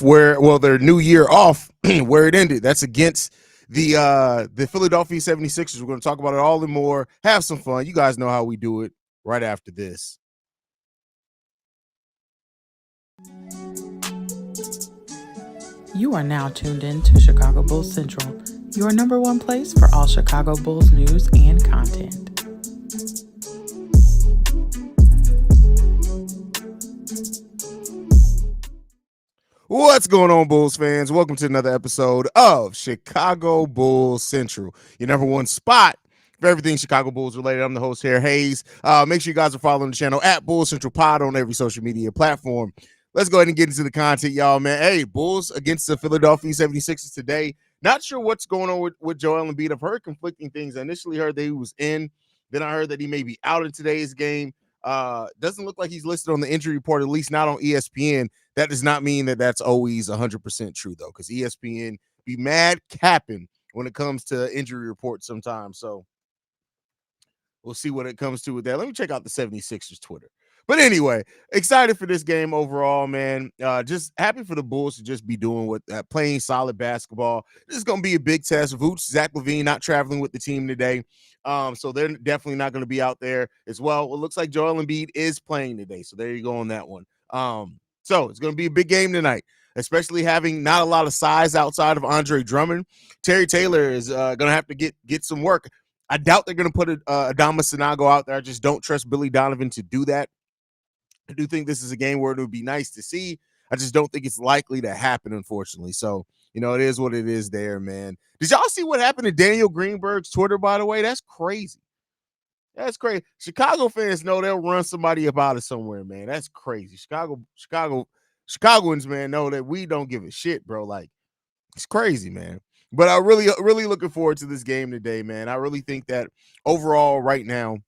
their new year off where it ended. That's against the Philadelphia 76ers. We're going to talk about it all and more. Have some fun. You guys know how we do it right after this. You are now tuned in to Chicago Bulls Central, your number one place for all Chicago Bulls news and content. What's going on, Bulls fans? Welcome to another episode of Chicago Bulls Central, your number one spot for everything Chicago Bulls related. I'm the host here, Haize. Make sure you guys are following the channel at Bulls Central Pod on every social media platform. Let's go ahead and get into the content, y'all, man. Hey, Bulls against the Philadelphia 76ers today. Not sure what's going on with Joel Embiid. I've heard conflicting things. I initially heard that he was in. Then I heard that he may be out in today's game. Doesn't look like he's listed on the injury report, at least not on ESPN. That does not mean that that's always 100% true, though, because ESPN be mad capping when it comes to injury reports sometimes. So we'll see what it comes to with that. Let me check out the 76ers Twitter. But anyway, excited for this game overall, man. Just happy for the Bulls to just be doing what playing solid basketball. This is going to be a big test. Vooch, Zack LaVine not traveling with the team today. So they're definitely not going to be out there as well. It looks like Joel Embiid is playing today. So there you go on that one. So it's going to be a big game tonight, especially having not a lot of size outside of Andre Drummond. Terry Taylor is going to have to get some work. I doubt they're going to put Adama Sanago out there. I just don't trust Billy Donovan to do that. I do think this is a game where it would be nice to see. I just don't think it's likely to happen, unfortunately. So, it is what it is there, man. Did y'all see what happened to Daniel Greenberg's Twitter, by the way? That's crazy. That's crazy. Chicago fans know they'll run somebody up out of somewhere, man. That's crazy. Chicagoans, man, know that we don't give a shit, bro. Like, it's crazy, man. But I really looking forward to this game today, man. I really think that overall right now,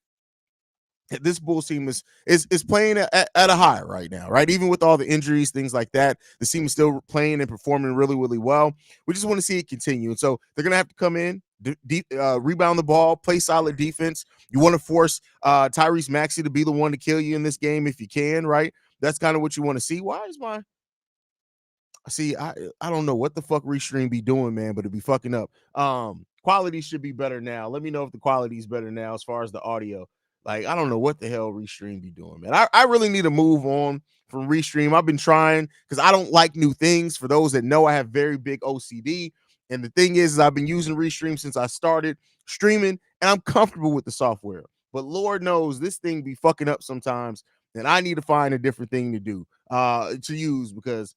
this Bulls team is playing at a high right now, right? Even with all the injuries, things like that, the team is still playing and performing really, really well. We just want to see it continue. And so they're going to have to come in, rebound the ball, play solid defense. You want to force Tyrese Maxey to be the one to kill you in this game if you can, right? That's kind of what you want to see. Why is my – see, I don't know what the fuck Restream be doing, man, but it be fucking up. Quality should be better now. Let me know if the quality is better now as far as the audio. Like, I don't know what the hell Restream be doing, man. I really need to move on from Restream. I've been trying because I don't like new things. For those that know, I have very big OCD. And the thing is I've been using Restream since I started streaming, and I'm comfortable with the software. But Lord knows this thing be fucking up sometimes, and I need to find a different thing to do, to use, because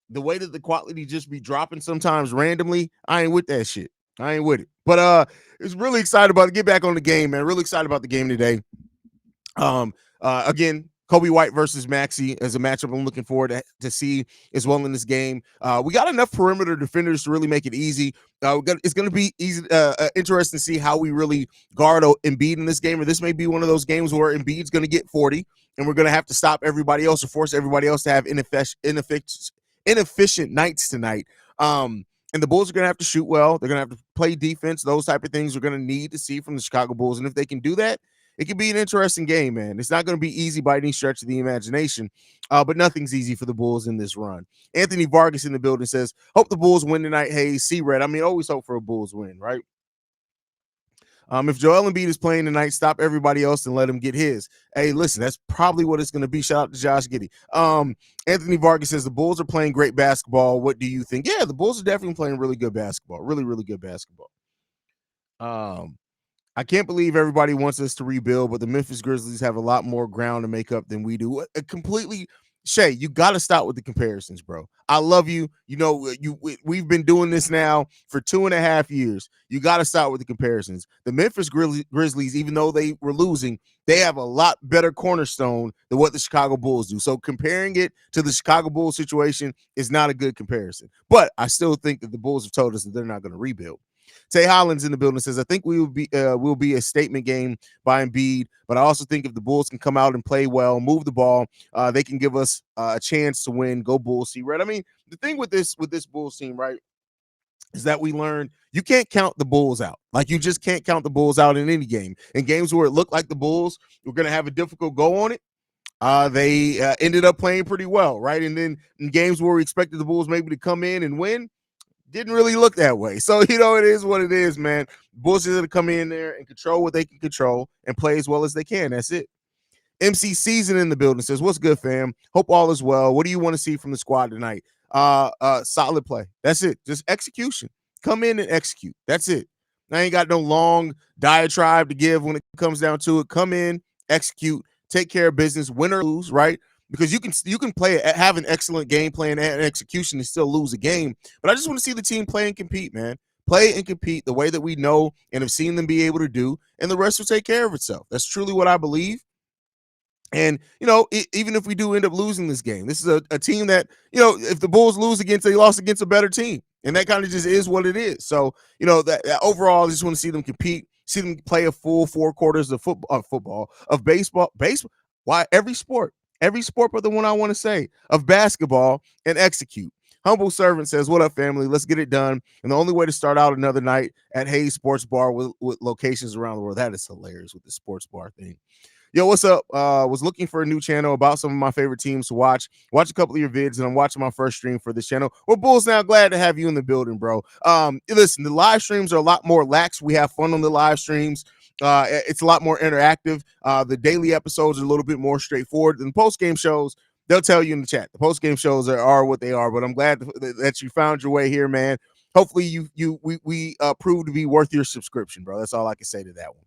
the way that the quality just be dropping sometimes randomly, I ain't with that shit. I ain't with it. But it's really excited about to get back on the game, man. Really excited about the game today. Again, Kobe White versus Maxey is a matchup I'm looking forward to see as well in this game. We got enough perimeter defenders to really make it easy. It's going to be easy, interesting to see how we really guard Embiid in this game. Or this may be one of those games where Embiid's going to get 40, and we're going to have to stop everybody else or force everybody else to have inefficient nights tonight. And the Bulls are going to have to shoot well. They're going to have to play defense. Those type of things we're going to need to see from the Chicago Bulls. And if they can do that, it can be an interesting game, man. It's not going to be easy by any stretch of the imagination, but nothing's easy for the Bulls in this run. Anthony Vargas in the building says, hope the Bulls win tonight. Hey, C-Red. I mean, always hope for a Bulls win, right? If Joel Embiid is playing tonight, stop everybody else and let him get his. Hey, listen, that's probably what it's going to be. Shout out to Josh Giddey. Anthony Vargas says the Bulls are playing great basketball. What do you think? Yeah, the Bulls are definitely playing really good basketball. Really, really good basketball. I can't believe everybody wants us to rebuild, but the Memphis Grizzlies have a lot more ground to make up than we do. Shay, you got to stop with the comparisons, bro. I love you. We've been doing this now for 2.5 years. You got to stop with the comparisons. The Memphis Grizzlies, even though they were losing, they have a lot better cornerstone than what the Chicago Bulls do. So comparing it to the Chicago Bulls situation is not a good comparison. But I still think that the Bulls have told us that they're not going to rebuild. Tay Holland's in the building says, I think will be a statement game by Embiid, but I also think if the Bulls can come out and play well, move the ball, they can give us a chance to win. Go Bulls, C-Red. I mean, the thing with this Bulls team, right, is that we learned you can't count the Bulls out. Like, you just can't count the Bulls out in any game. In games where it looked like the Bulls were going to have a difficult go on it, They ended up playing pretty well, right? And then in games where we expected the Bulls maybe to come in and win, didn't really look that way. So, it is what it is, man. Bulls are going to come in there and control what they can control and play as well as they can. That's it. MC Season in the building says, "What's good, fam? Hope all is well. What do you want to see from the squad tonight? Solid play. That's it. Just execution. Come in and execute. That's it. I ain't got no long diatribe to give when it comes down to it. Come in, execute, take care of business, win or lose, right? Because you can play have an excellent game plan and execution and still lose a game. But I just want to see the team play and compete, man. Play and compete the way that we know and have seen them be able to do, and the rest will take care of itself. That's truly what I believe. And, even if we do end up losing this game, this is a team that, if the Bulls lose against, they lost against a better team. And that kind of just is what it is. So, that overall, I just want to see them compete, see them play a full 4 quarters of football, of baseball, why every sport but the one I want to say, of basketball, and execute. Humble Servant says, "What up, family? Let's get it done." And the only way to start out another night at Haize Sports Bar with locations around the world. That is hilarious with the sports bar thing. Yo, what's up? Was looking for a new channel about some of my favorite teams to watch. Watch a couple of your vids, and I'm watching my first stream for this channel. We're Bulls now. Glad to have you in the building, bro. Listen, the live streams are a lot more lax. We have fun on the live streams. It's a lot more interactive. The daily episodes are a little bit more straightforward. And post-game shows, they'll tell you in the chat. The post-game shows are what they are, but I'm glad that you found your way here, man. Hopefully we prove to be worth your subscription, bro. That's all I can say to that one.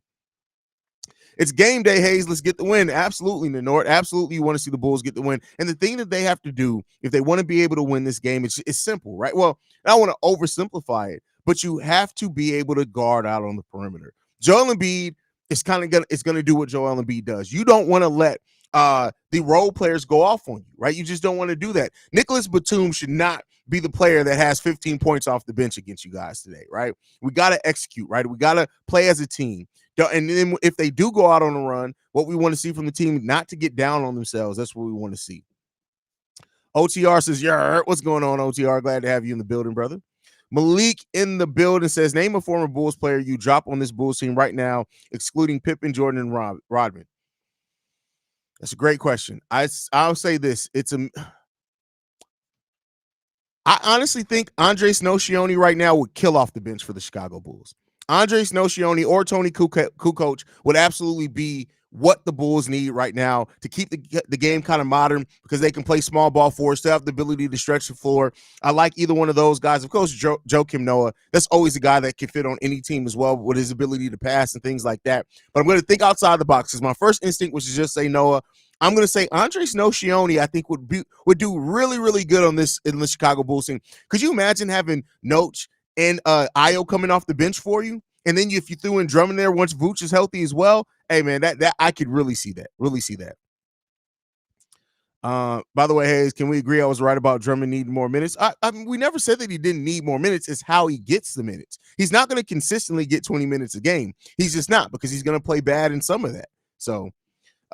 It's game day, Haize. Let's get the win. Absolutely, Nenort. Absolutely, you want to see the Bulls get the win. And the thing that they have to do, if they want to be able to win this game, it's simple, right? Well, I don't want to oversimplify it, but you have to be able to guard out on the perimeter. Joel Embiid is gonna do what Joel Embiid does. You don't want to let the role players go off on you, right? You just don't want to do that. Nicholas Batum should not be the player that has 15 points off the bench against you guys today, right? We got to execute, right? We got to play as a team. And then if they do go out on a run, what we want to see from the team, not to get down on themselves. That's what we want to see. OTR says, "Yeah, what's going on, OTR? Glad to have you in the building, brother." Malik in the building says, "Name a former Bulls player you drop on this Bulls team right now, excluding Pippen, Jordan, and Rodman." That's a great question. I'll say this. I honestly think Andres Nocioni right now would kill off the bench for the Chicago Bulls. Andres Nocioni or Tony Kukoc would absolutely be what the Bulls need right now to keep the game kind of modern, because they can play small ball forwards, still have the ability to stretch the floor. I like either one of those guys. Of course, Joakim Noah, that's always a guy that can fit on any team as well with his ability to pass and things like that. But I'm going to think outside the box, because my first instinct was to just say Noah. I'm going to say Andres Nocioni, I think would do really, really good in the Chicago Bulls team. Could you imagine having Noach and Ayo coming off the bench for you? And then if you threw in Drummond there once Vooch is healthy as well, hey, man, that I could really see that. Really see that. By the way, Haize, can we agree I was right about Drummond needing more minutes? I mean, we never said that he didn't need more minutes. It's how he gets the minutes. He's not going to consistently get 20 minutes a game. He's just not, because he's going to play bad in some of that. So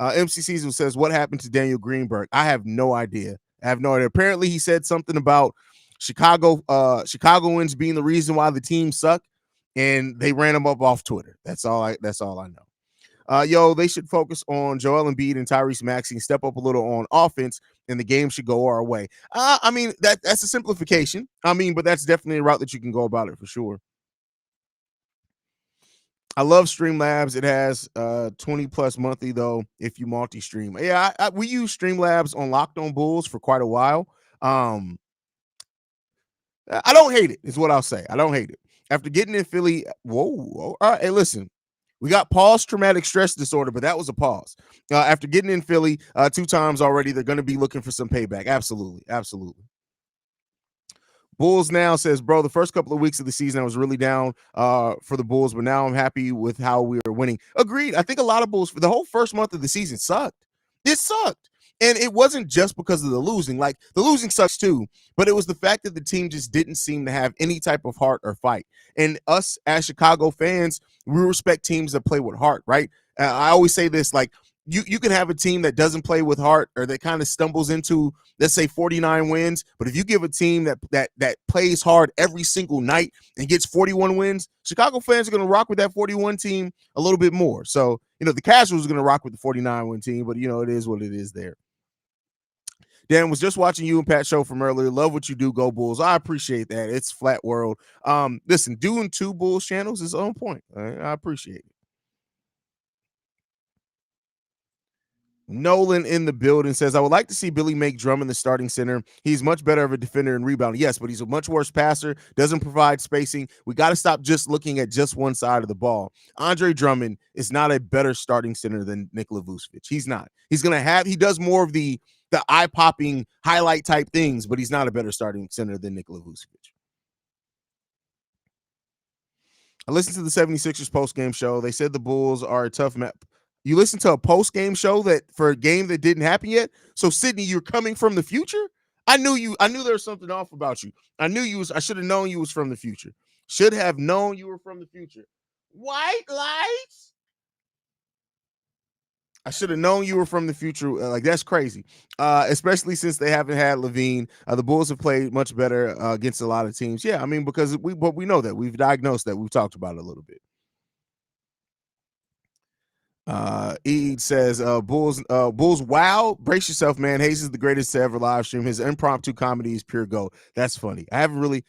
MC Season says, "What happened to Daniel Greenberg?" I have no idea. Apparently, he said something about Chicagoans being the reason why the team sucked, and they ran him up off Twitter. That's all I know. Yo, they should focus on Joel Embiid and Tyrese Maxey, step up a little on offense, and the game should go our way. I mean, that's a simplification. But that's definitely a route that you can go about it for sure. I love Streamlabs. It has 20 plus monthly though if you multi-stream. Yeah, we use Streamlabs on Locked On Bulls for quite a while. I don't hate it, is what I'll say. I don't hate it. After getting in Philly, whoa. All right, hey, listen. We got post-traumatic stress disorder, but that was a pause. After getting in Philly 2 times already, they're going to be looking for some payback. Absolutely. Bulls Now says, "Bro, the first couple of weeks of the season, I was really down for the Bulls, but now I'm happy with how we are winning." Agreed. I think a lot of Bulls, for the whole first month of the season, sucked. It sucked. And it wasn't just because of the losing. Like, the losing sucks too, but it was the fact that the team just didn't seem to have any type of heart or fight. And us as Chicago fans, we respect teams that play with heart, right? I always say this, like, you can have a team that doesn't play with heart or that kind of stumbles into, let's say, 49 wins. But if you give a team that plays hard every single night and gets 41 wins, Chicago fans are going to rock with that 41 team a little bit more. So, the casuals are going to rock with the 49 win team, but it is what it is there. Dan, was just watching you and Pat show from earlier. Love what you do. Go Bulls. I appreciate that. It's flat world. Listen, doing 2 Bulls channels is on point. I appreciate it. Nolan in the building says, I would like to see Billy make Drummond the starting center. He's much better of a defender and rebounding. Yes, but he's a much worse passer, doesn't provide spacing. We got to stop just looking at just one side of the ball. Andre Drummond is not a better starting center than Nikola Vucevic. He's not. He does more of the eye-popping highlight type things, but he's not a better starting center than Nikola Vucevic. I listened to the 76ers post-game show. They said the Bulls are a tough map. You listen to a post-game show that for a game that didn't happen yet. So Sydney, you're coming from the future? I knew there was something off about you. I should have known you was from the future. Should have known you were from the future. White lights. I should have known you were from the future. That's crazy. Especially since they haven't had LaVine. The Bulls have played much better against a lot of teams. Yeah, I mean, because we know that. We've diagnosed that. We've talked about it a little bit. Says Bulls wow, brace yourself, man. Haize is the greatest to ever live stream. His impromptu comedy is pure gold. That's funny. I haven't really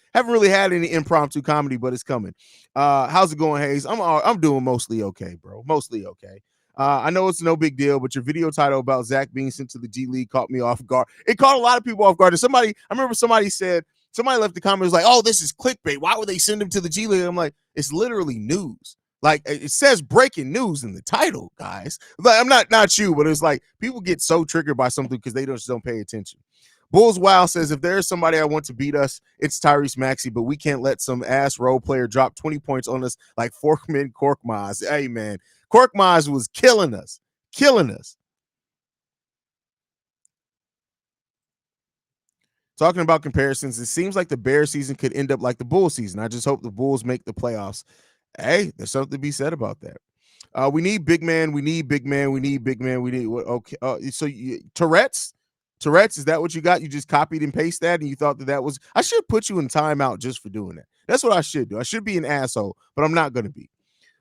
had any impromptu comedy, but it's coming. How's it going, Haize? I'm doing mostly okay, bro. Mostly okay. I know it's no big deal, but your video title about Zack being sent to the G League caught me off guard. It caught a lot of people off guard. I remember somebody left the comments like, oh, this is clickbait. Why would they send him to the G League? I'm like, it's literally news. Like, it says breaking news in the title, guys. Like, I'm not you, but it's like people get so triggered by something because they just don't pay attention. Bulls Wow says, if there's somebody I want to beat us, it's Tyrese Maxey, but we can't let some ass role player drop 20 points on us like Forkman Korkmaz. Hey, man, Korkmaz was killing us. Talking about comparisons, it seems like the Bears season could end up like the Bulls season. I just hope the Bulls make the playoffs. Hey, there's something to be said about that. We need big man. We need what? Okay. Tourette's, is that what you got? You just copied and pasted that, and you thought that was. I should put you in timeout just for doing that. That's what I should do. I should be an asshole, but I'm not going to be.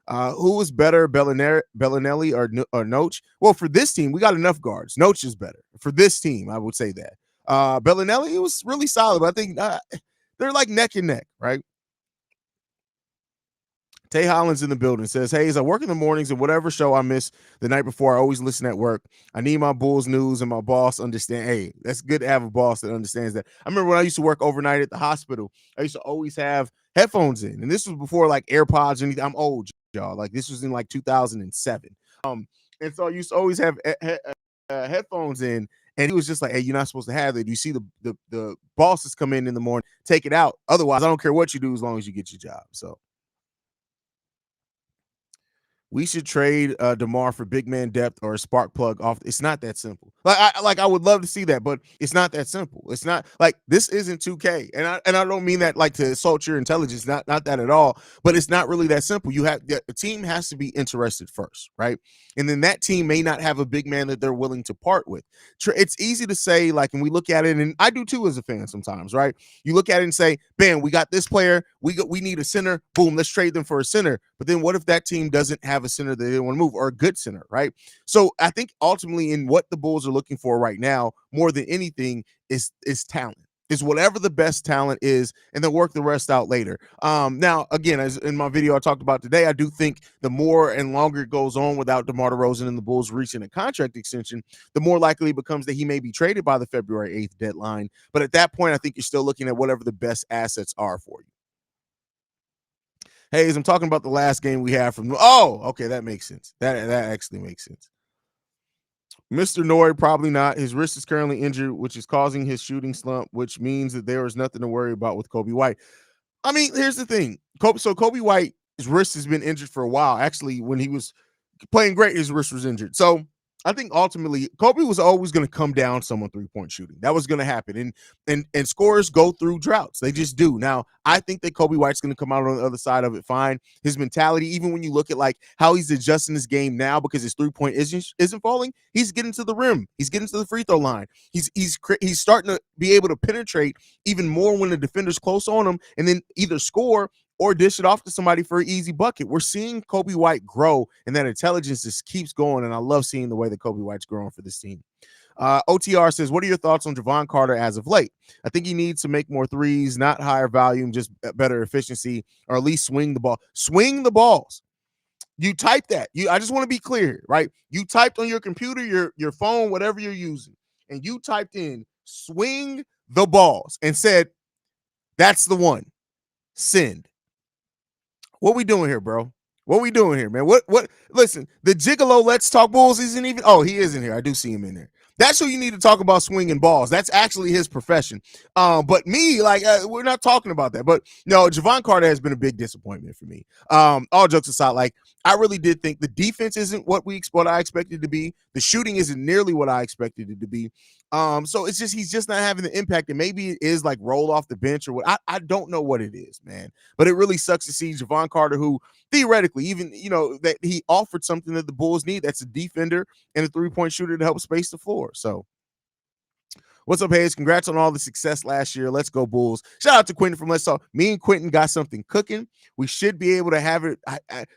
Who is better, Bellinelli or Noach? Well, for this team, we got enough guards. Noach is better for this team. I would say that. Bellinelli was really solid, but I think they're like neck and neck, right? Tay Holland's in the building. Says, Haize, I work in the mornings and whatever show I miss the night before, I always listen at work. I need my Bulls news and my boss understand. Hey, that's good to have a boss that understands that. I remember when I used to work overnight at the hospital, I used to always have headphones in. And this was before like AirPods or anything. I'm old, y'all. Like this was in like 2007. And so I used to always have headphones in. And he was just like, hey, you're not supposed to have that. You see the bosses come in the morning, take it out. Otherwise, I don't care what you do as long as you get your job. So we should trade DeMar for big man depth or a spark plug off. It's not that simple. I would love to see that, but it's not that simple. It's not like this isn't 2K, and I don't mean that like to insult your intelligence. Not that at all. But it's not really that simple. The team has to be interested first, right? And then that team may not have a big man that they're willing to part with. It's easy to say, like, and we look at it, and I do too as a fan sometimes, right? You look at it and say, "Bam, we got this player. We need a center. Boom, let's trade them for a center." But then what if that team doesn't have a center that they want to move, or a good center, right? So I think ultimately in what the Bulls are looking for right now, more than anything, is talent. Is whatever the best talent is, and then work the rest out later. Now, again, as in my video I talked about today, I do think the more and longer it goes on without DeMar DeRozan and the Bulls reaching a contract extension, the more likely it becomes that he may be traded by the February 8th deadline. But at that point, I think you're still looking at whatever the best assets are for you. Haize, I'm talking about the last game we had from. Oh, okay, that makes sense. That actually makes sense. Mr. Nori, probably not. His wrist is currently injured, which is causing his shooting slump, which means that there is nothing to worry about with Kobe White. I mean, here's the thing. Kobe White's wrist has been injured for a while. Actually, when he was playing great, his wrist was injured. So I think ultimately Kobe was always going to come down some on 3-point shooting. That was going to happen. And scorers go through droughts. They just do. Now, I think that Kobe White's going to come out on the other side of it fine. His mentality, even when you look at like how he's adjusting his game now because his 3-point isn't falling, he's getting to the rim. He's getting to the free throw line. He's starting to be able to penetrate even more when the defender's close on him and then either score or dish it off to somebody for an easy bucket. We're seeing Kobe White grow, and that intelligence just keeps going, and I love seeing the way that Kobe White's growing for this team. OTR says, what are your thoughts on Jevon Carter as of late? I think he needs to make more threes, not higher volume, just better efficiency, or at least swing the ball. Swing the balls. You type that. I just want to be clear, right? You typed on your computer, your phone, whatever you're using, and you typed in swing the balls and said, that's the one. Send. What we doing here, bro? What we doing here, man? What? Listen, the gigolo Let's Talk Bulls isn't even. Oh, he is in here. I do see him in there. That's who you need to talk about swinging balls. That's actually his profession. But me, like, we're not talking about that. But no, Jevon Carter has been a big disappointment for me. All jokes aside, like, I really did think the defense isn't what I expected to be. The shooting isn't nearly what I expected it to be. So it's just he's just not having the impact, and maybe it is like roll off the bench or what. I don't know what it is, man. But it really sucks to see Jevon Carter, who theoretically, even that he offered something that the Bulls need. That's a defender and a 3-point shooter to help space the floor. So, what's up, Haize? Congrats on all the success last year. Let's go Bulls. Shout out to Quentin from Let's Talk. Me and Quentin got something cooking. We should be able to have it.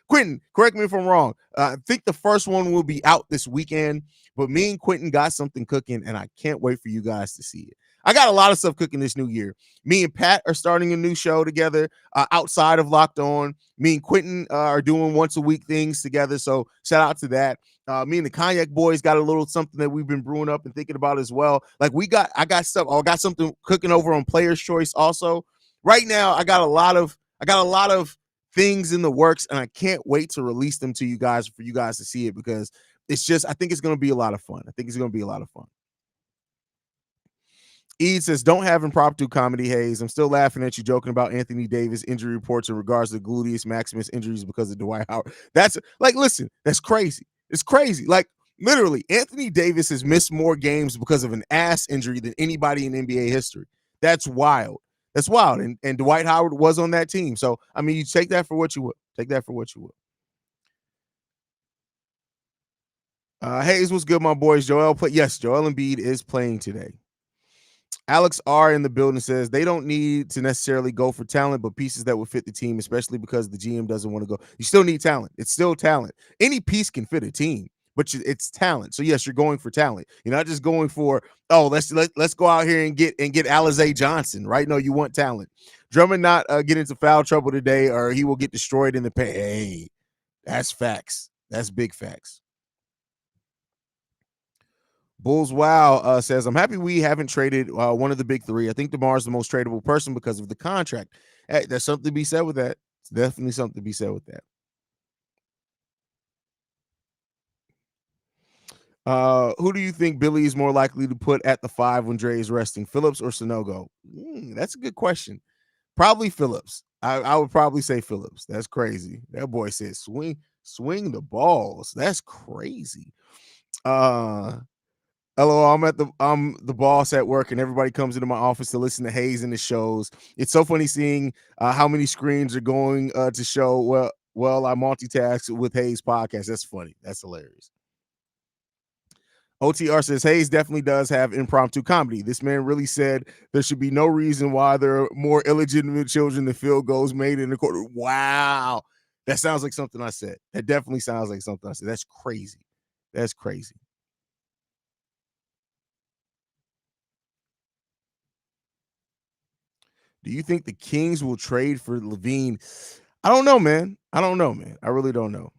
Quentin, correct me if I'm wrong. I think the first one will be out this weekend, but me and Quentin got something cooking, and I can't wait for you guys to see it. I got a lot of stuff cooking this new year. Me and Pat are starting a new show together outside of Locked On. Me and Quentin are doing once a week things together. So shout out to that. Me and the Cognac Boys got a little something that we've been brewing up and thinking about as well. Like I got something cooking over on Player's Choice also. Right now, I got a lot of things in the works, and I can't wait to release them to you guys for you guys to see it, because I think it's going to be a lot of fun. Ede says, don't have impromptu comedy, Haize. I'm still laughing at you joking about Anthony Davis injury reports in regards to gluteus maximus injuries because of Dwight Howard. That's like, listen, that's crazy. It's crazy. Like, literally, Anthony Davis has missed more games because of an ass injury than anybody in NBA history. That's wild. That's wild. And Dwight Howard was on that team. So, I mean, you take that for what you will. Haize, what's good, my boys? Yes, Joel Embiid is playing today. Alex R in the building says they don't need to necessarily go for talent, but pieces that will fit the team, especially because the GM doesn't want to go. You still need talent. It's still talent. Any piece can fit a team, but it's talent. So yes, you're going for talent. You're not just going for, let's go out here and get Alize Johnson, right? No, you want talent. Drummond not get into foul trouble today, or he will get destroyed in the paint. Hey, that's facts. That's big facts. Bulls Wow says, I'm happy we haven't traded one of the big three. I think DeMar's the most tradable person because of the contract. Hey, there's something to be said with that. It's definitely something to be said with that. Who do you think Billy is more likely to put at the 5 when Dre is resting, Phillips or Sanogo? That's a good question. Probably Phillips. I would probably say Phillips. That's crazy. That boy said swing the balls. That's crazy. LOL, I'm the boss at work, and everybody comes into my office to listen to Haize and the shows. It's so funny seeing how many screens are going to show. Well, I multitask with Haize podcast. That's funny. That's hilarious. OTR says Haize definitely does have impromptu comedy. This man really said there should be no reason why there are more illegitimate children than field goals made in the quarter. Wow. That sounds like something I said. That definitely sounds like something I said. That's crazy. That's crazy. Do you think the Kings will trade for LaVine? I don't know, man. I really don't know.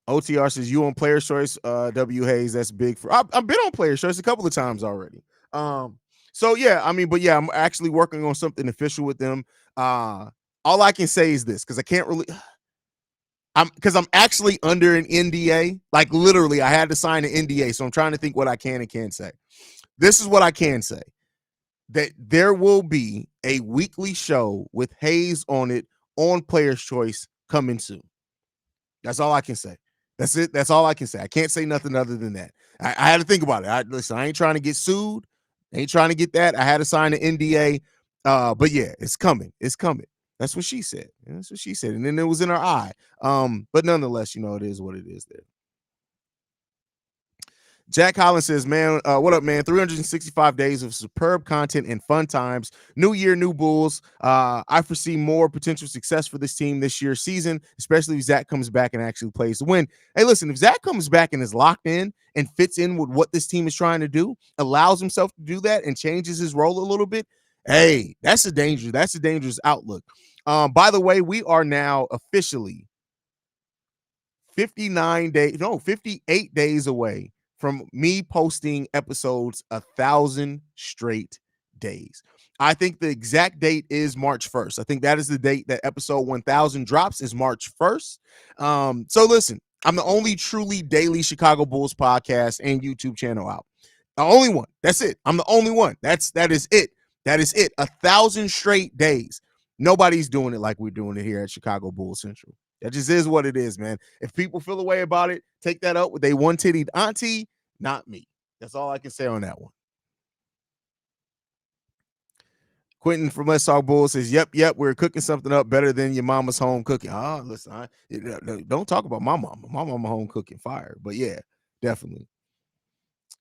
OTR says you on Player's Choice, W Haize. That's big for. I've been on Player's Choice a couple of times already. So yeah, I mean, but yeah, I'm actually working on something official with them. All I can say is this, because I can't really. I'm actually under an NDA. Like literally, I had to sign an NDA, so I'm trying to think what I can and can't say. This is what I can say. That there will be a weekly show with Haize on it on Player's Choice coming soon. That's all I can say. That's it. That's all I can say. I can't say nothing other than that. I had to think about it. Listen, I ain't trying to get sued. I ain't trying to get that. I had to sign an NDA. But yeah, it's coming. It's coming. That's what she said. That's what she said. And then it was in her eye. But nonetheless, it is what it is there. Jack Holland says, man, what up, man? 365 days of superb content and fun times. New year, new Bulls. I foresee more potential success for this team this year's season, especially if Zach comes back and actually plays to win. Hey, listen, if Zach comes back and is locked in and fits in with what this team is trying to do, allows himself to do that and changes his role a little bit, hey, that's a dangerous outlook. By the way, we are now officially 58 days away from me posting episodes 1,000 straight days. I think the exact date is March 1st. I think that is the date that episode 1,000 drops, is March 1st. So listen, I'm the only truly daily Chicago Bulls podcast and YouTube channel out. The only one. That's it. I'm the only one. That is it. That is it. 1,000 straight days. Nobody's doing it like we're doing it here at Chicago Bulls Central. That just is what it is, man. If people feel a way about it, take that up with a one-tittied auntie, not me. That's all I can say on that one. Quentin from Let's Talk Bulls says, yep, we're cooking something up better than your mama's home cooking. Listen, don't talk about my mama. My mama home cooking fire. But yeah, definitely.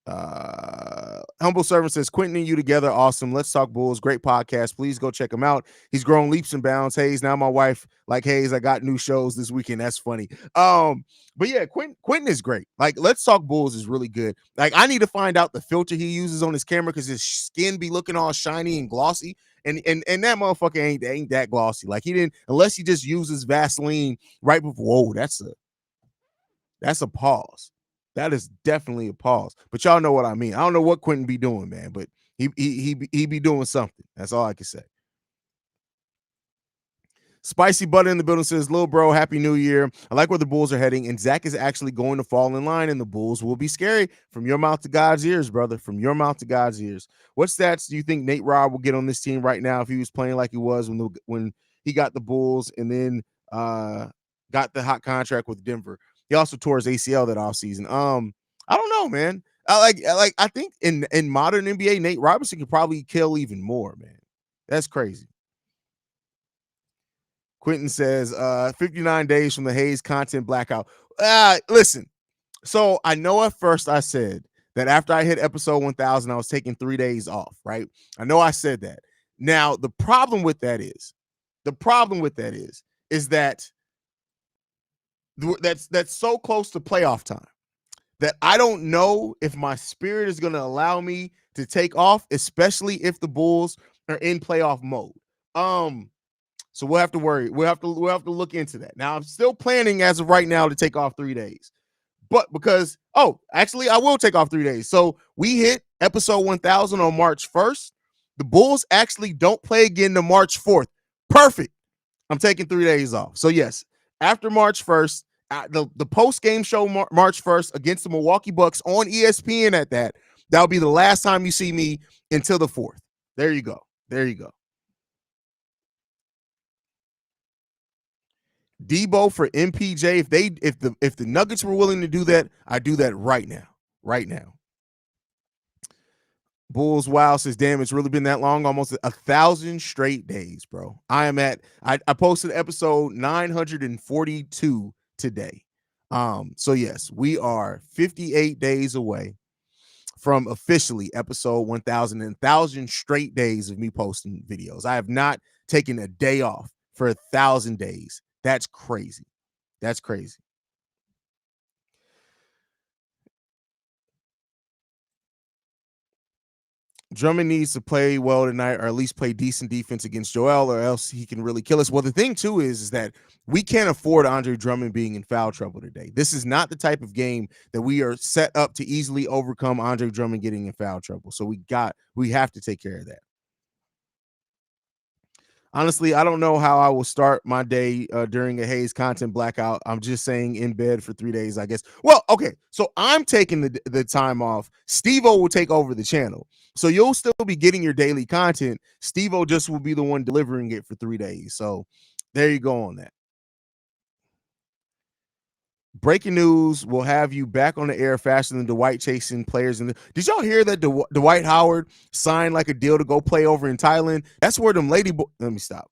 Humble Servant says, Quentin and you together, awesome. Let's Talk Bulls, great podcast. Please go check him out. He's grown leaps and bounds. Haize, now my wife, like, Haize, I got new shows this weekend. That's funny. But yeah, Quentin is great. Like, Let's Talk Bulls is really good. Like, I need to find out the filter he uses on his camera because his skin be looking all shiny and glossy. And that motherfucker ain't that glossy. Like, he didn't, unless he just uses Vaseline right before. Whoa, that's a pause. That is definitely a pause. But y'all know what I mean. I don't know what Quentin be doing, man, but he be doing something. That's all I can say. Spicy Butter in the building says, little bro, happy new year. I like where the Bulls are heading, and Zach is actually going to fall in line, and the Bulls will be scary. From your mouth to God's ears, brother. From your mouth to God's ears. What stats do you think Nate Robb will get on this team right now if he was playing like he was when he got the Bulls and then got the hot contract with Denver? He also tore his ACL that offseason. I don't know, man. I think in modern NBA, Nate Robinson could probably kill even more, man. That's crazy. Quentin says, 59 days from the Haize content blackout. Listen, so I know at first I said that after I hit episode 1,000, I was taking 3 days off, right? I know I said that. Now, the problem with that is that that's so close to playoff time that I don't know if my spirit is going to allow me to take off, especially if the Bulls are in playoff mode. So we'll have to worry. We'll have to look into that. Now, I'm still planning as of right now to take off 3 days. But because, actually, I will take off 3 days. So we hit episode 1,000 on March 1st. The Bulls actually don't play again to March 4th. Perfect. I'm taking 3 days off. So yes, after March 1st, the post-game show March 1st against the Milwaukee Bucks on ESPN that'll be the last time you see me until the 4th. There you go. Debo for MPJ. If the Nuggets were willing to do that, I'd do that right now. Bulls Wow says, damn, it's really been that long, almost 1,000 straight days, bro. I posted episode 942 today. So yes, we are 58 days away from officially episode 1,000 and 1,000 straight days of me posting videos. I have not taken a day off for 1,000 days. That's crazy. Drummond needs to play well tonight, or at least play decent defense against Joel, or else he can really kill us. Well, the thing too is that we can't afford Andre Drummond being in foul trouble today. This is not the type of game that we are set up to easily overcome Andre Drummond getting in foul trouble. So we have to take care of that. Honestly, I don't know how I will start my day during a Haize content blackout. I'm just saying in bed for 3 days, I guess. Well, okay, so I'm taking the time off. Steve-O will take over the channel. So you'll still be getting your daily content. Steve-O just will be the one delivering it for 3 days. So there you go on that. Breaking news will have you back on the air faster than Dwight chasing players. Did y'all hear that Dwight Howard signed like a deal to go play over in Thailand? That's where them Let me stop.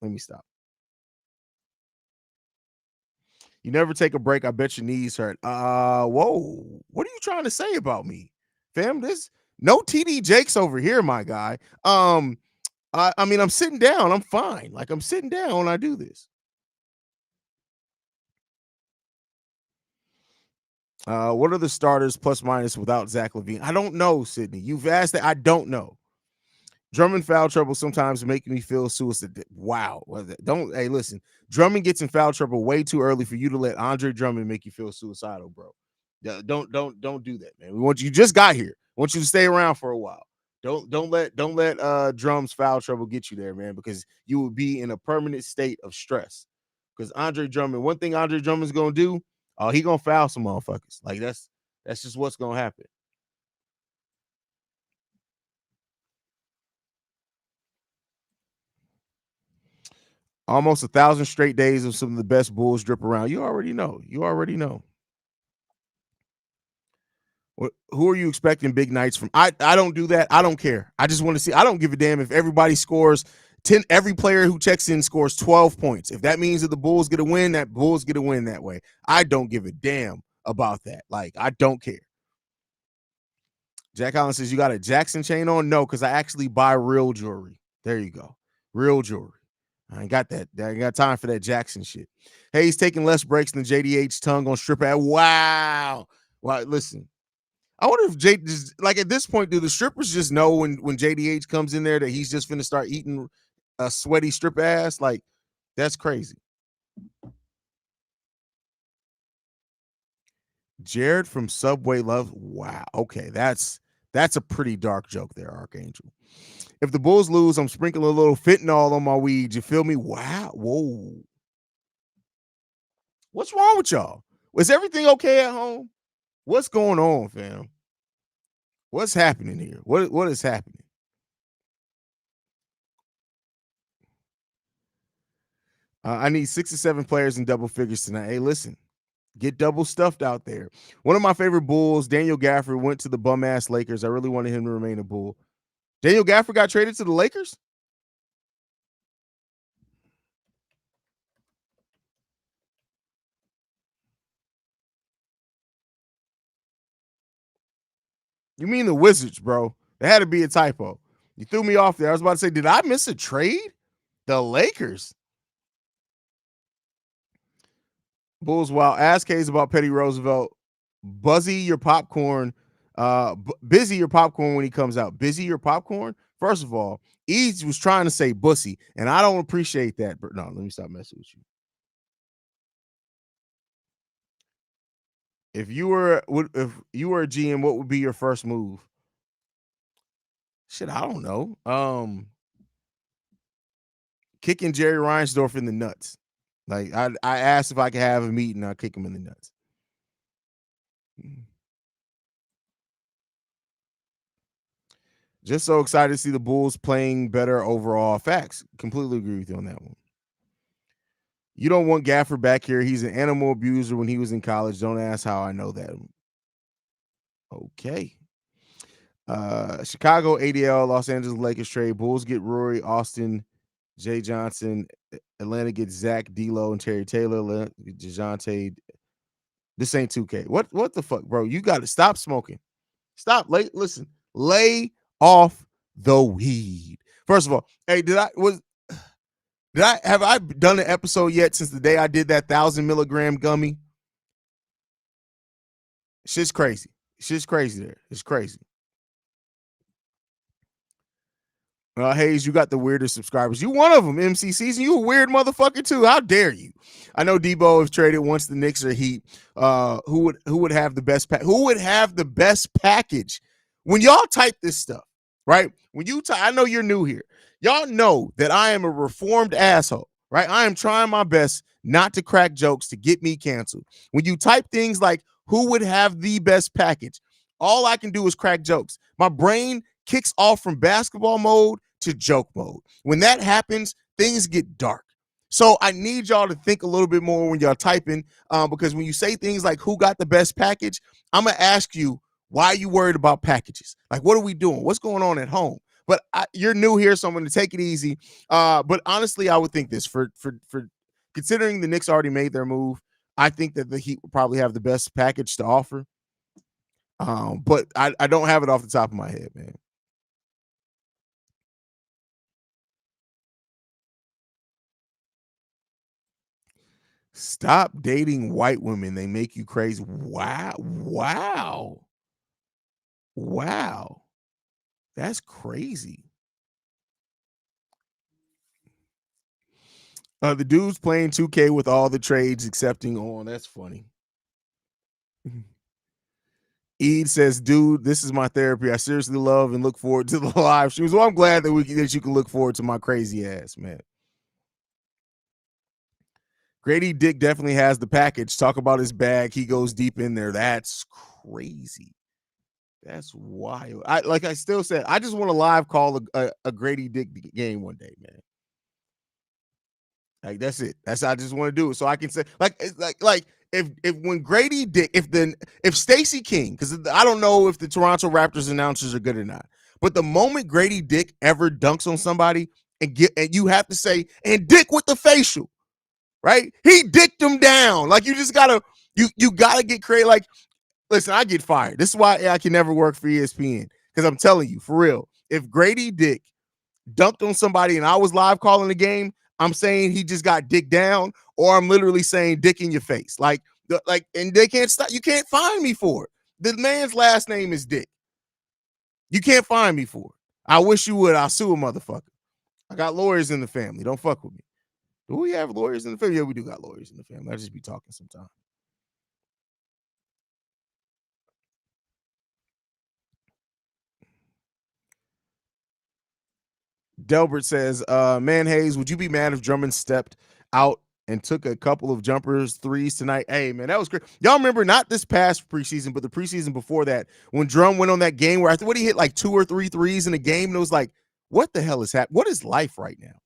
You never take a break. I bet your knees hurt. Whoa. What are you trying to say about me, fam? This no TD Jakes over here, my guy. I mean, I'm sitting down. I'm fine. Like I'm sitting down when I do this. What are the starters plus minus without Zack LaVine? I don't know, Sydney. You've asked that. I don't know. Drummond foul trouble sometimes making me feel suicidal. Wow. Don't hey, listen. Drummond gets in foul trouble way too early for you to let Andre Drummond make you feel suicidal, bro. Yeah, don't do that, man. We want you just got here. We want you to stay around for a while. Don't let Drum's foul trouble get you there, man, because you will be in a permanent state of stress. Because Andre Drummond, one thing Andre Drummond's gonna do, he gonna foul some motherfuckers. Like that's just what's gonna happen. Almost 1,000 straight days of some of the best Bulls drip around. You already know. Who are you expecting big nights from? I don't do that. I don't care. I just want to see. I don't give a damn if everybody scores 10. Every player who checks in scores 12 points. If that means that the Bulls get a win, that Bulls get a win that way. I don't give a damn about that. Like, I don't care. Jack Allen says, you got a Jackson chain on? No, because I actually buy real jewelry. There you go. Real jewelry. I ain't got that. I ain't got time for that Jackson shit. Hey, he's taking less breaks than JDH tongue on strip ad. Wow. Well, listen. I wonder if like at this point, do the strippers just know when JDH comes in there that he's just finna start eating a sweaty strip ass? Like, that's crazy. Jared from Subway Love. Wow. Okay, that's a pretty dark joke there, Archangel. If the Bulls lose, I'm sprinkling a little fentanyl on my weed. You feel me? Wow. Whoa. What's wrong with y'all? Was everything okay at home? What's going on, fam? What's happening here? What is happening? I need 6 or 7 players in double figures tonight. Hey, listen, get double stuffed out there. One of my favorite Bulls, Daniel Gafford, went to the bum ass Lakers. I really wanted him to remain a Bull. Daniel Gafford got traded to the Lakers? You mean the Wizards, bro? There had to be a typo. You threw me off there. I was about to say, did I miss a trade? The Lakers. Bulls, while ask Haize about Petty Roosevelt, busy your popcorn when he comes out. Busy your popcorn? First of all, Eads was trying to say bussy, and I don't appreciate that. But no, let me stop messing with you. If you were a GM, what would be your first move? Shit, I don't know. Kicking Jerry Reinsdorf in the nuts. Like I asked if I could have a meeting, I'll kick him in the nuts. Just so excited to see the Bulls playing better overall. Facts. Completely agree with you on that one. You don't want Gafford back here. He's an animal abuser when he was in college. Don't ask how I know that. Okay. Chicago ADL, Los Angeles Lakers trade. Bulls get Rory, Austin, Jay Johnson. Atlanta gets Zach, D'Lo, and Terry Taylor. DeJounte. This ain't 2K. What the fuck, bro? You got to stop smoking. Stop. Listen. Lay off the weed. First of all, hey, have I done an episode yet since the day I did that 1,000 milligram gummy? Shit's crazy. Shit's crazy there. It's crazy. Haize, you got the weirdest subscribers. You one of them, MC Season. You a weird motherfucker too. How dare you? I know Debo is traded once the Knicks are Heat. Who would have the best who would have the best package? When y'all type this stuff, right? When you I know you're new here. Y'all know that I am a reformed asshole, right? I am trying my best not to crack jokes to get me canceled. When you type things like who would have the best package, all I can do is crack jokes. My brain kicks off from basketball mode to joke mode. When that happens, things get dark. So I need y'all to think a little bit more when y'all typing, because when you say things like who got the best package, I'm gonna ask you, why are you worried about packages? Like, what are we doing? What's going on at home? But you're new here, so I'm going to take it easy. But honestly, I would think this for considering the Knicks already made their move. I think that the Heat will probably have the best package to offer. But I don't have it off the top of my head, man. Stop dating white women. They make you crazy. Wow. Wow. Wow. That's crazy. The dude's playing 2K with all the trades accepting on. That's funny. Ede says, dude, this is my therapy. I seriously love and look forward to the live streams. Well, I'm glad that you can look forward to my crazy ass, man. Grady Dick definitely has the package. Talk about his bag. He goes deep in there. That's crazy. That's wild. I still said, I just want to live call a Grady Dick game one day, man. Like that's it. I just want to do it so I can say like if when Grady Dick if Stacey King, because I don't know if the Toronto Raptors announcers are good or not, but the moment Grady Dick ever dunks on somebody and you have to say and Dick with the facial, right? He dicked him down. Like you just gotta you gotta get creative. Like listen, I get fired. This is why I can never work for ESPN, because I'm telling you for real. If Grady Dick dunked on somebody and I was live calling the game, I'm saying he just got dick down, or I'm literally saying dick in your face. And they can't stop. You can't find me for it. The man's last name is Dick. You can't find me for it. I wish you would. I'll sue a motherfucker. I got lawyers in the family. Don't fuck with me. Do we have lawyers in the family? Yeah, we do got lawyers in the family. I just be talking sometimes. Delbert says, man, Haize, would you be mad if Drummond stepped out and took a couple of jumpers threes tonight? Hey, man, that was great. Y'all remember not this past preseason, but the preseason before that, when Drum went on that game where I think what he hit like 2 or 3 threes in a game, and it was like, what the hell is happening? What is life right now?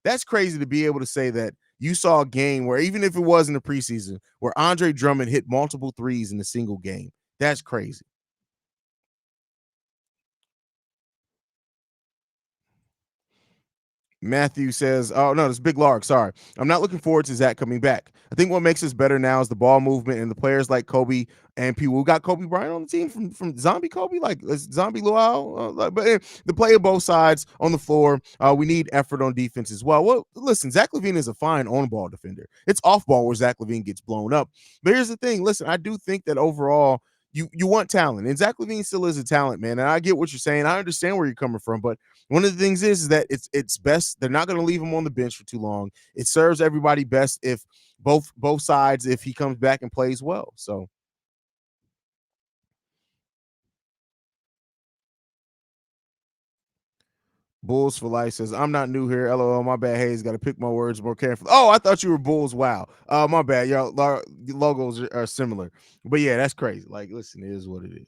That's crazy to be able to say that you saw a game where, even if it wasn't a preseason, where Andre Drummond hit multiple threes in a single game. That's crazy. Matthew says, oh, no, it's Big Lark. Sorry. I'm not looking forward to Zack coming back. I think what makes us better now is the ball movement and the players like Kobe and people. We got Kobe Bryant on the team from Zombie Kobe, like Zombie Luau. But the play of both sides on the floor. We need effort on defense as well. Well, listen, Zack LaVine is a fine on-ball defender. It's off-ball where Zack LaVine gets blown up. But here's the thing. Listen, I do think that overall, you want talent, and Zack LaVine still is a talent, man. And I get what you're saying. I understand where you're coming from, but one of the things is that it's best they're not going to leave him on the bench for too long. It serves everybody best if both sides, if he comes back and plays well. So Bulls for Life says, I'm not new here. LOL, my bad. Haize, got to pick my words more carefully. Oh, I thought you were Bulls. Wow. My bad. Y'all logos are similar. But yeah, that's crazy. Like, listen, it is what it is.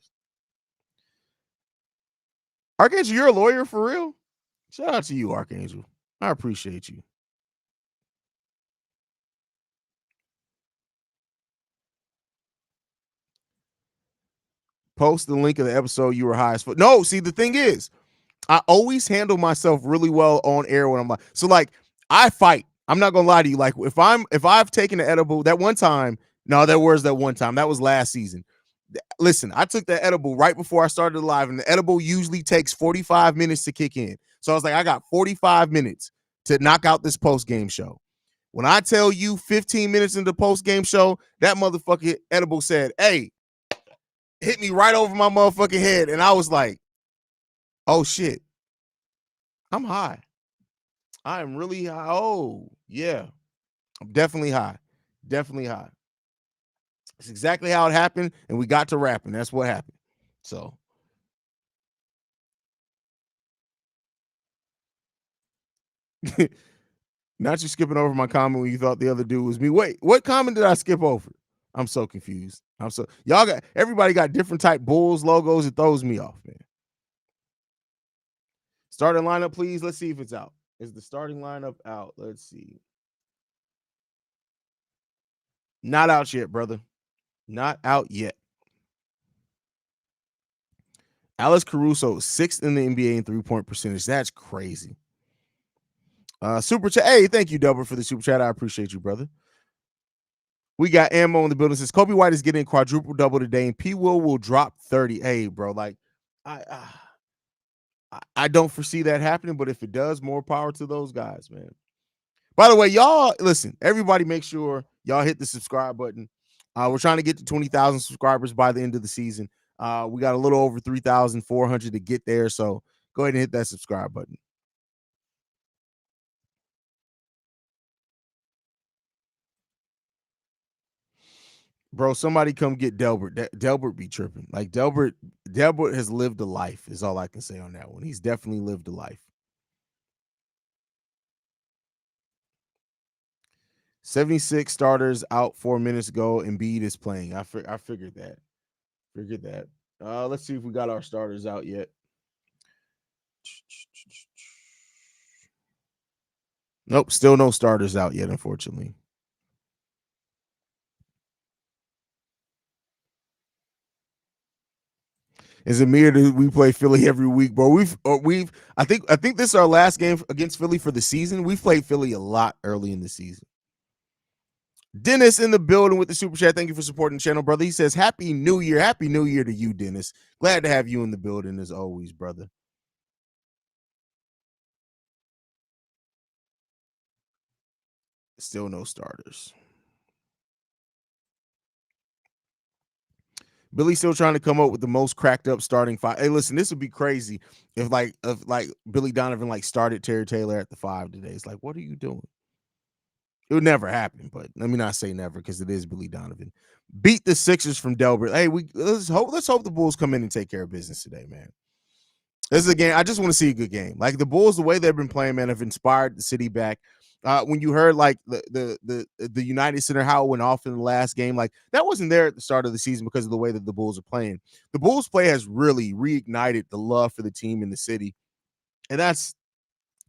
Archangel, you're a lawyer for real? Shout out to you, Archangel. I appreciate you. Post the link of the episode you were high as fuck. No, see, the thing is, I always handle myself really well on air when I'm like, so like I fight. I'm not gonna lie to you. Like if I've taken the edible that one time, no, that was that one time. That was last season. Listen, I took the edible right before I started live, and the edible usually takes 45 minutes to kick in. So I was like, I got 45 minutes to knock out this post game show. When I tell you 15 minutes into the post game show, that motherfucking edible said, hey, hit me right over my motherfucking head. And I was like, oh shit, I'm high. I am really high. Oh, yeah. I'm definitely high. Definitely high. It's exactly how it happened. And we got to rapping. That's what happened. So not you skipping over my comment when you thought the other dude was me. Wait, what comment did I skip over? I'm so confused. Y'all got everybody got different type Bulls logos. It throws me off, man. Starting lineup, please. Let's see if it's out. Is the starting lineup out? Let's see. Not out yet, brother. Not out yet. Alex Caruso, 6th in the NBA in 3-point percentage. That's crazy. Super chat. Hey, thank you, Delbert, for the super chat. I appreciate you, brother. We got ammo in the building. Says Kobe White is getting quadruple double today, and P. Will drop 30. Hey, bro, like I, I don't foresee that happening, but if it does, more power to those guys, man. By the way, y'all listen. Everybody, make sure y'all hit the subscribe button. We're trying to get to 20,000 subscribers by the end of the season. We got a little over 3,400 to get there, so go ahead and hit that subscribe button. Bro, somebody come get Delbert. Delbert be tripping. Like Delbert has lived a life, is all I can say on that one. He's definitely lived a life. 76 starters out 4 minutes ago. Embiid is playing. I figured that. Figured that. Let's see if we got our starters out yet. Nope, still no starters out yet, unfortunately. Is it me or we play Philly every week, bro? I think this is our last game against Philly for the season. We've played Philly a lot early in the season. Dennis in the building with the super chat. Thank you for supporting the channel, brother. He says, Happy New Year. Happy New Year to you, Dennis. Glad to have you in the building as always, brother. Still no starters. Billy's still trying to come up with the most cracked up starting five. Hey, listen, this would be crazy if Billy Donovan like started Terry Taylor at the 5 today. It's like, what are you doing? It would never happen, but let me not say never because it is Billy Donovan. Beat the Sixers from Delbert. Hey, let's hope the Bulls come in and take care of business today, man. This is a game. I just want to see a good game. Like the Bulls, the way they've been playing, man, have inspired the city back. When you heard like the United Center how it went off in the last game, like that wasn't there at the start of the season because of the way that the Bulls are playing. The Bulls play has really reignited the love for the team in the city, and that's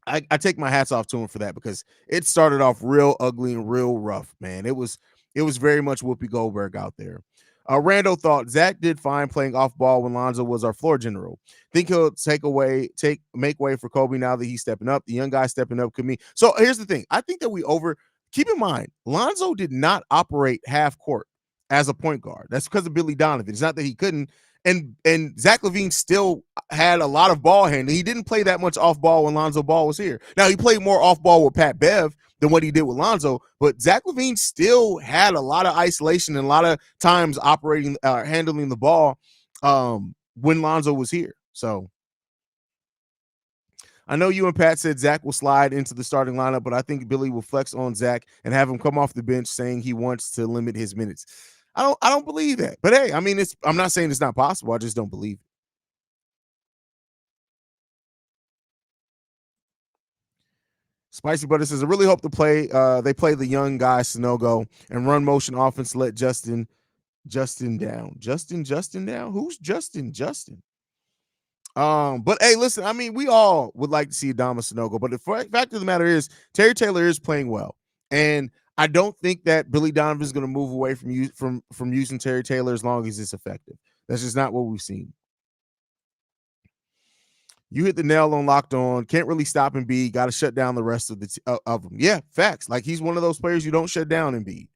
I take my hats off to him for that because it started off real ugly and real rough, man. It was very much Whoopi Goldberg out there. Randall thought Zach did fine playing off ball when Lonzo was our floor general. Think he'll make way for Kobe now that he's stepping up. The young guy stepping up could mean. So here's the thing. I think that keep in mind, Lonzo did not operate half court as a point guard. That's because of Billy Donovan. It's not that he couldn't. And Zack LaVine still had a lot of ball handling. He didn't play that much off ball when Lonzo Ball was here. Now he played more off ball with Pat Bev than what he did with Lonzo, but Zack LaVine still had a lot of isolation and a lot of times handling the ball when Lonzo was here. So I know you and Pat said Zach will slide into the starting lineup, but I think Billy will flex on Zach and have him come off the bench saying he wants to limit his minutes. I don't believe that. But hey, I mean, I'm not saying it's not possible. I just don't believe it. Spicy Butter says, I really hope they play the young guy Sanogo and run motion offense to let Justin down. Justin down? Who's Justin? But hey, listen, I mean, we all would like to see Adama Sanogo, but the fact of the matter is Terry Taylor is playing well. And I don't think that Billy Donovan is going to move away from using Terry Taylor as long as it's effective. That's just not what we've seen. You hit the nail on locked on. Can't really stop Embiid. Got to shut down the rest of of them. Yeah, facts. Like he's one of those players you don't shut down Embiid.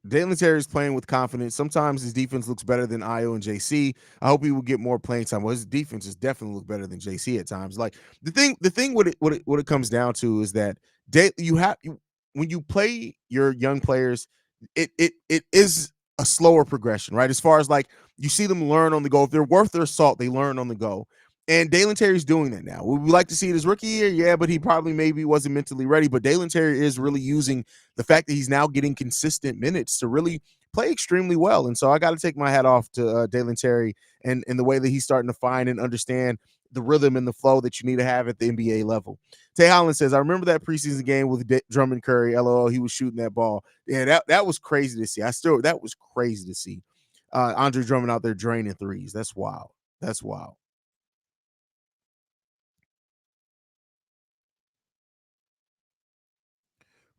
Dalen Terry is playing with confidence. Sometimes his defense looks better than Io and JC. I hope he will get more playing time. Well, his defense is definitely look better than JC at times. Like the thing what it comes down to is that when you play your young players, it is a slower progression, right? As far as like you see them learn on the go. If they're worth their salt, they learn on the go. And Dalen Terry's doing that now. Would we like to see it his rookie year? Yeah, but he probably maybe wasn't mentally ready. But Dalen Terry is really using the fact that he's now getting consistent minutes to really play extremely well. And so I got to take my hat off to Dalen Terry and the way that he's starting to find and understand the rhythm and the flow that you need to have at the NBA level. Tay Holland says, I remember that preseason game with Drummond Curry. LOL, he was shooting that ball. Yeah, that was crazy to see. That was crazy to see. Andre Drummond out there draining threes. That's wild. That's wild.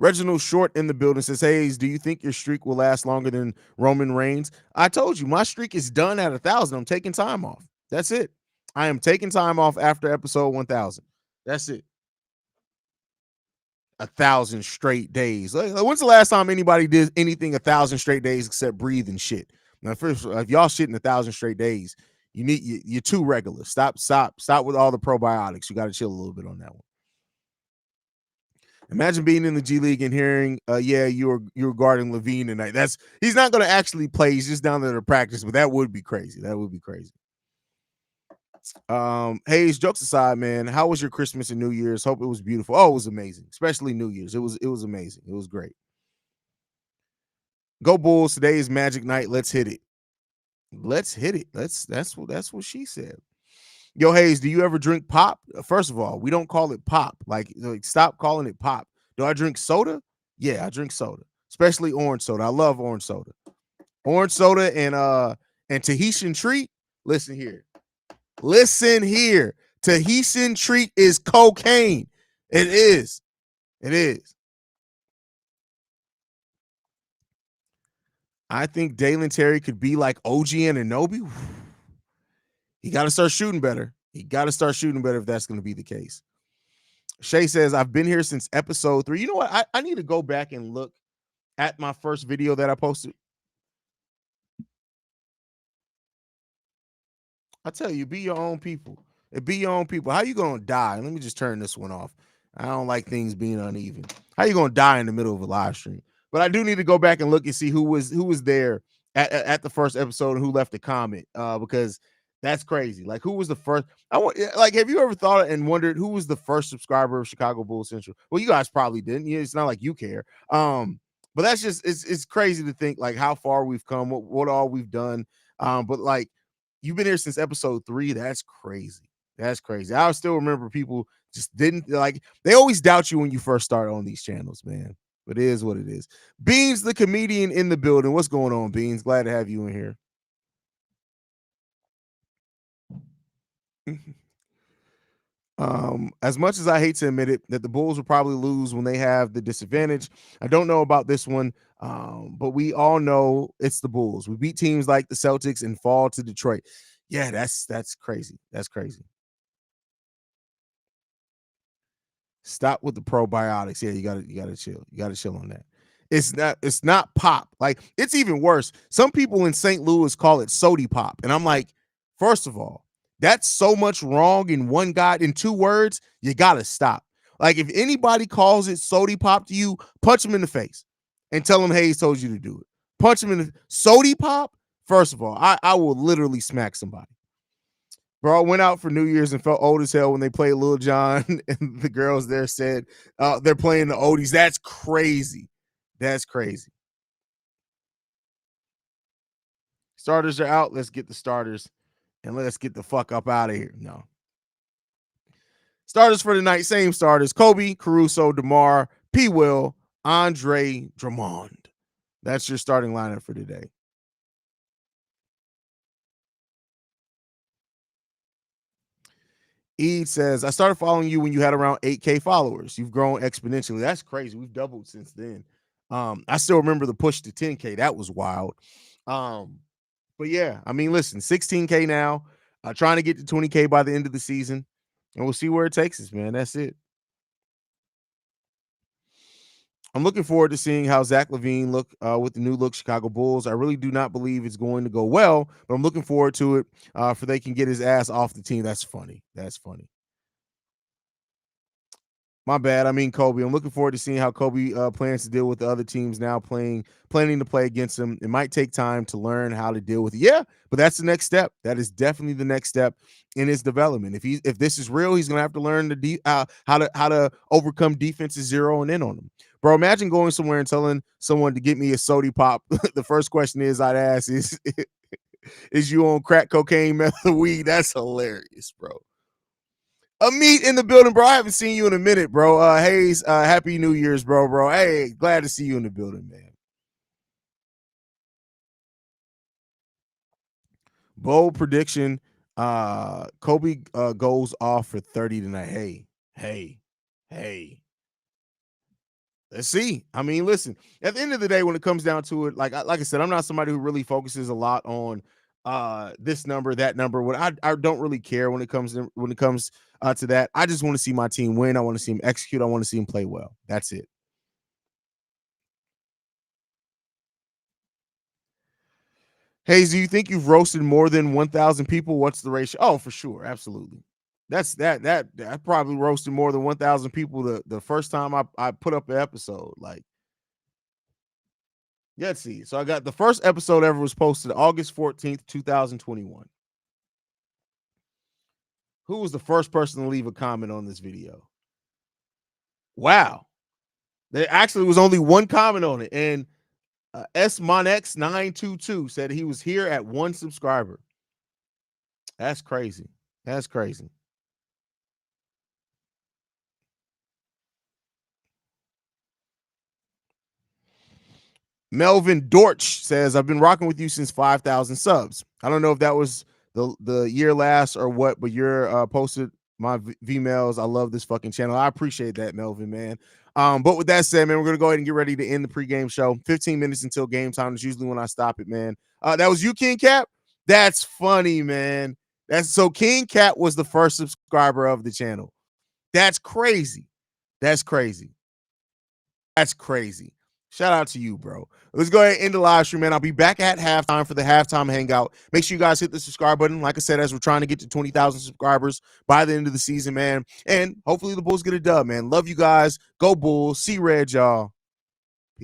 Reginald Short in the building says, Haize, do you think your streak will last longer than Roman Reigns? I told you, my streak is done at 1,000. I'm taking time off. That's it. I am taking time off after episode 1,000. That's it. 1,000 straight days. When's the last time anybody did anything 1,000 straight days except breathe and shit? Now, first, if y'all shitting 1,000 straight days, you're too regular. Stop with all the probiotics. You got to chill a little bit on that one. Imagine being in the G League and hearing, yeah, you're guarding LaVine tonight. He's not going to actually play. He's just down there to practice, but that would be crazy. That would be crazy. Haize, jokes aside, man, how was your Christmas and New Year's? Hope it was beautiful. Oh, it was amazing, especially New Year's. It was amazing. It was great. Go Bulls. Today is Magic Night. Let's hit it. Let's hit it. That's what she said. Yo, Haize, do you ever drink pop? First of all, we don't call it pop. Like stop calling it pop. Do I drink soda? Yeah, I drink soda, especially orange soda. I love orange soda. Orange soda and Tahitian treat. Listen here. Tahitian treat is cocaine. It is. I think Dalen Terry could be like OG Anunoby. He got to start shooting better. If that's going to be the case. Shay says, I've been here since episode 3. You know what? I need to go back and look at my first video that I posted. I tell you, be your own people. How you going to die? Let me just turn this one off. I don't like things being uneven. How you going to die in the middle of a live stream? But I do need to go back and look and see who was there at the first episode and who left a comment, because that's crazy. Like, who was the first? Have you ever thought and wondered who was the first subscriber of Chicago Bulls Central? Well, you guys probably didn't. It's not like you care. But that's just it's crazy to think like how far we've come, what all we've done. But like, you've been here since episode 3. That's crazy. I still remember people just didn't like. They always doubt you when you first start on these channels, man. But it is what it is. Beans, the comedian in the building. What's going on, Beans? Glad to have you in here. As much as I hate to admit it, that the Bulls will probably lose when they have the disadvantage. I don't know about this one, but we all know it's the Bulls. We beat teams like the Celtics and fall to Detroit. Yeah, that's crazy. That's crazy. Stop with the probiotics. Yeah, you gotta chill. You gotta chill on that. It's not pop. Like, it's even worse. Some people in St. Louis call it sody pop. And I'm like, first of all, that's so much wrong in one God in 2 words. You gotta stop. Like, if anybody calls it sody pop to you, punch them in the face and tell them Haize told you to do it. Punch them in the sody pop. First of all, I will literally smack somebody. Bro, I went out for New Year's and felt old as hell when they played Lil Jon, and the girls there said they're playing the oldies. That's crazy. Starters are out. Let's get the starters, and let's get the fuck up out of here. No. Starters for tonight, same starters. Kobe, Caruso, DeMar, P. Will, Andre Drummond. That's your starting lineup for today. Ede says, I started following you when you had around 8K followers. You've grown exponentially. That's crazy. We've doubled since then. I still remember the push to 10K. That was wild. But yeah, I mean, listen, 16K now, trying to get to 20K by the end of the season, and we'll see where it takes us, man. That's it. I'm looking forward to seeing how Zack LaVine look with the new look Chicago Bulls. I really do not believe it's going to go well, but I'm looking forward to it for they can get his ass off the team. That's funny. My bad. I mean Kobe. I'm looking forward to seeing how Kobe plans to deal with the other teams now planning to play against him. It might take time to learn how to deal with it. Yeah, but that's the next step. That is definitely the next step in his development. If this is real, he's gonna have to learn how to overcome defenses zeroing in on him. Bro, imagine going somewhere and telling someone to get me a sody pop. The first question I'd ask is you on crack, cocaine, meth, weed? That's hilarious, bro. A meet in the building, bro. I haven't seen you in a minute, bro. Haize, happy New Year's, bro. Hey, glad to see you in the building, man. Bold prediction. Kobe goes off for 30 tonight. Hey. Let's see. I mean, listen, at the end of the day, when it comes down to it, like I said, I'm not somebody who really focuses a lot on this number, that number. What I don't really care when it comes to that. I just want to see my team win. I want to see them execute. I want to see them play well. That's it. Haize, do you think you've roasted more than 1,000 people? What's the ratio? Oh, for sure, absolutely. That I probably roasted more than 1,000 people the first time I put up an episode. Like, yeah, let's see. So I got the first episode ever was posted August 14th, 2021. Who was the first person to leave a comment on this video? Wow. There actually was only one comment on it. And SMonX922 said he was here at 1 subscriber. That's crazy. That's crazy. Melvin Dortch says, I've been rocking with you since 5,000 subs. I don't know if that was the year last or what, but you're posted my V-mails. I love this fucking channel. I appreciate that, Melvin, man. But with that said, man, we're going to go ahead and get ready to end the pregame show. 15 minutes until game time is usually when I stop it, man. That was you, King Cap? That's funny, man. So King Cap was the first subscriber of the channel. That's crazy. That's crazy. That's crazy. Shout out to you, bro. Let's go ahead and end the live stream, man. I'll be back at halftime for the halftime hangout. Make sure you guys hit the subscribe button. Like I said, as we're trying to get to 20,000 subscribers by the end of the season, man. And hopefully the Bulls get a dub, man. Love you guys. Go Bulls. See red, y'all.